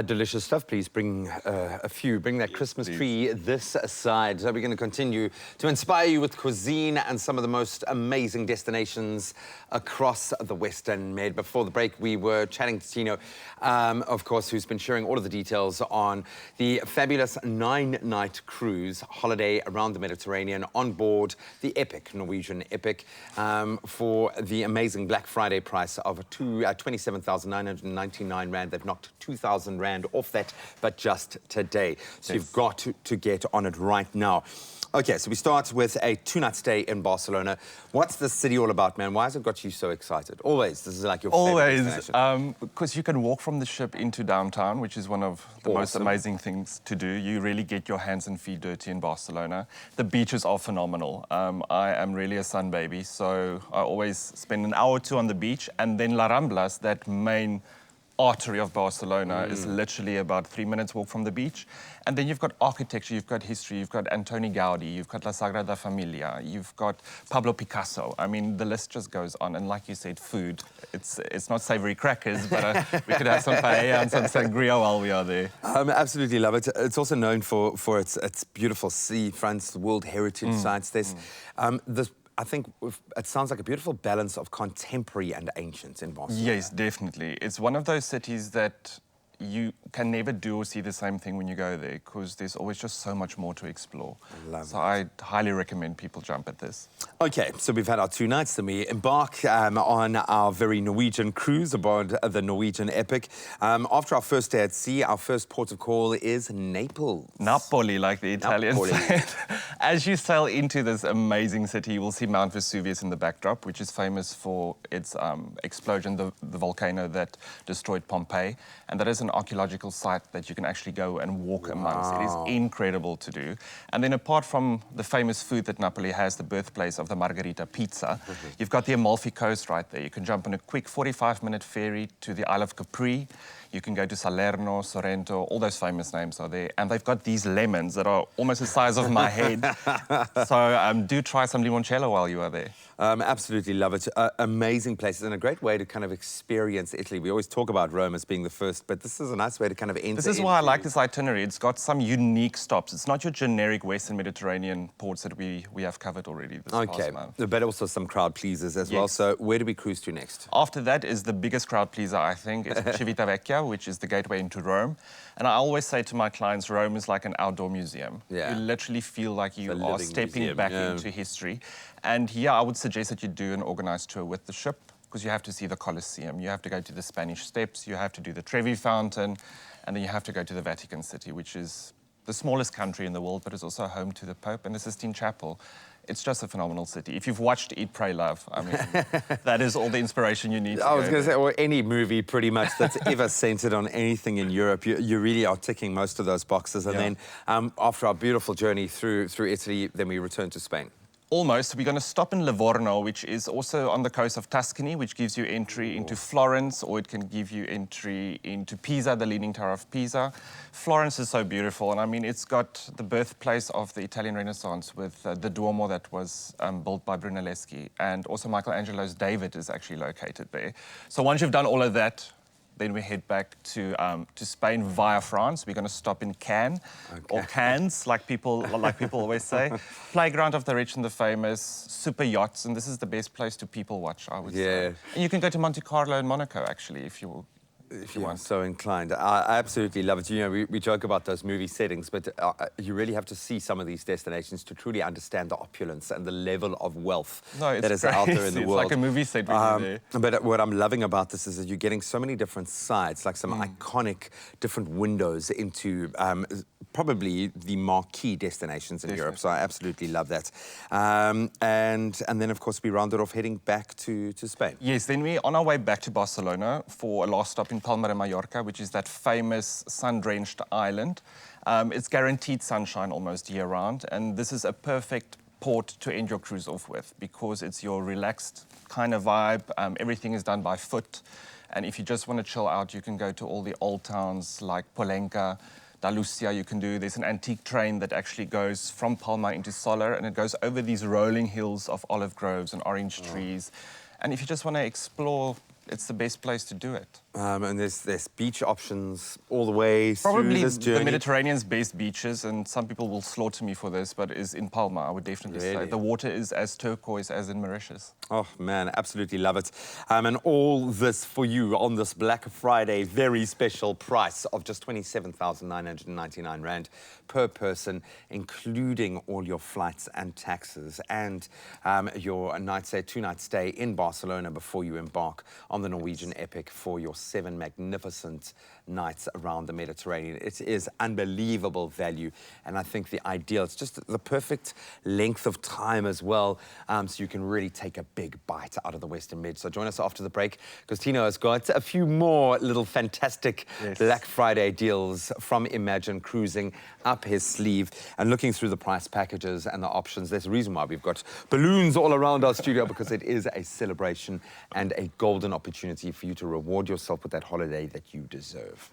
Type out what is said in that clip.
Delicious stuff. Please bring a few. Bring that Christmas tree this side. So we're going to continue to inspire you with cuisine and some of the most amazing destinations across the Western Med. Before the break, we were chatting to Tino, of course, who's been sharing all of the details on the fabulous 9-night cruise holiday around the Mediterranean on board the EPIC, Norwegian EPIC, for the amazing Black Friday price of 27,999 Rand. They've knocked 2,000 Rand off that, but just today. So you've got to get on it right now. Okay, so we start with a 2-night stay in Barcelona. What's the city all about, man? Why has it got you so excited? Always, this is like your favorite destination. Because you can walk from the ship into downtown, which is one of the most amazing things to do. You really get your hands and feet dirty in Barcelona. The beaches are phenomenal. I am really a sun baby, so I always spend an hour or two on the beach, and then La Ramblas, that main artery of Barcelona, is literally about 3 minutes walk from the beach. And then you've got architecture, you've got history, you've got Antoni Gaudi, you've got La Sagrada Familia, you've got Pablo Picasso. I mean, the list just goes on. And like you said, food. It's not savory crackers, but we could have some paella and some sangria while we are there. Absolutely love it. It's also known for its beautiful seafronts, the World Heritage sites. There's I think it sounds like a beautiful balance of contemporary and ancient in Barcelona. Yes, definitely. It's one of those cities that you can never do or see the same thing when you go there, because there's always just so much more to explore. So I highly recommend people jump at this. Okay, so we've had our 2 nights, then we embark on our very Norwegian cruise aboard the Norwegian EPIC. After our first day at sea, our first port of call is Naples. Napoli, like the Italians said. As you sail into this amazing city, you will see Mount Vesuvius in the backdrop, which is famous for its explosion, the volcano that destroyed Pompeii. And that is an archaeological site that you can actually go and walk amongst. It is incredible to do. And then apart from the famous food that Napoli has, the birthplace of the Margherita pizza, you've got the Amalfi Coast right there. You can jump on a quick 45-minute ferry to the Isle of Capri. You can go to Salerno, Sorrento, all those famous names are there. And they've got these lemons that are almost the size of my head. So do try some limoncello while you are there. Absolutely love it. Amazing places and a great way to kind of experience Italy. We always talk about Rome as being the first, but this is a nice way to kind of enter. This is why I like this itinerary. It's got some unique stops. It's not your generic Western Mediterranean ports that we have covered already this past month. But also some crowd pleasers as well. So where do we cruise to next? After that is the biggest crowd pleaser, I think. It's Civitavecchia, which is the gateway into Rome. And I always say to my clients, Rome is like an outdoor museum. You literally feel like you are stepping back into history. And I would suggest that you do an organized tour with the ship, because you have to see the Colosseum, you have to go to the Spanish Steps, you have to do the Trevi Fountain, and then you have to go to the Vatican City, which is the smallest country in the world, but it's also home to the Pope and the Sistine Chapel. It's just a phenomenal city. If you've watched Eat, Pray, Love, I mean, that is all the inspiration you need. I was going to say, or any movie pretty much that's ever centered on anything in Europe, you really are ticking most of those boxes. And then after our beautiful journey through Italy, then we return to Spain. Almost. We're going to stop in Livorno, which is also on the coast of Tuscany, which gives you entry into Florence, or it can give you entry into Pisa, the Leaning Tower of Pisa. Florence is so beautiful, and I mean, it's got the birthplace of the Italian Renaissance with the Duomo that was built by Brunelleschi, and also Michelangelo's David is actually located there. So once you've done all of that, then we head back to Spain via France. We're going to stop in Cannes, or Cannes, like people always say. Playground of the rich and the famous, super yachts, and this is the best place to people watch, I would say. And you can go to Monte Carlo and Monaco, actually, if you want. So inclined. I absolutely love it. You know, we joke about those movie settings, but you really have to see some of these destinations to truly understand the opulence and the level of wealth that is out there in the world. It's like a movie set when you're there. But what I'm loving about this is that you're getting so many different sides, like some iconic different windows into probably the marquee destinations in Europe. So I absolutely love that. And then, of course, we rounded off heading back to Spain. Yes, then we're on our way back to Barcelona for a last stop in Palma Majorca, which is that famous sun-drenched island. It's guaranteed sunshine almost year-round, and this is a perfect port to end your cruise off with, because it's your relaxed kind of vibe. Everything is done by foot, and if you just want to chill out, you can go to all the old towns like Pollença, Dalusia. There's an antique train that actually goes from Palma into Soler, and it goes over these rolling hills of olive groves and orange trees. And if you just want to explore, it's the best place to do it. And there's beach options all the way Probably through this journey. the Mediterranean's best beaches, and some people will slaughter me for this, but is in Palma, I would definitely say. Really? The water is as turquoise as in Mauritius. Oh, man, absolutely love it. And all this for you on this Black Friday very special price of just 27,999 Rand per person, including all your flights and taxes and your 2-night stay in Barcelona before you embark on the Norwegian Epic for your 7 magnificent nights around the Mediterranean. It is unbelievable value, and I think the ideal, it's just the perfect length of time as well, so you can really take a big bite out of the Western Med. So join us after the break, because Tino has got a few more little fantastic Black Friday deals from Imagine Cruising up his sleeve. And looking through the price packages and the options, there's a reason why we've got balloons all around our studio, because it is a celebration and a golden opportunity for you to reward yourself with that holiday that you deserve.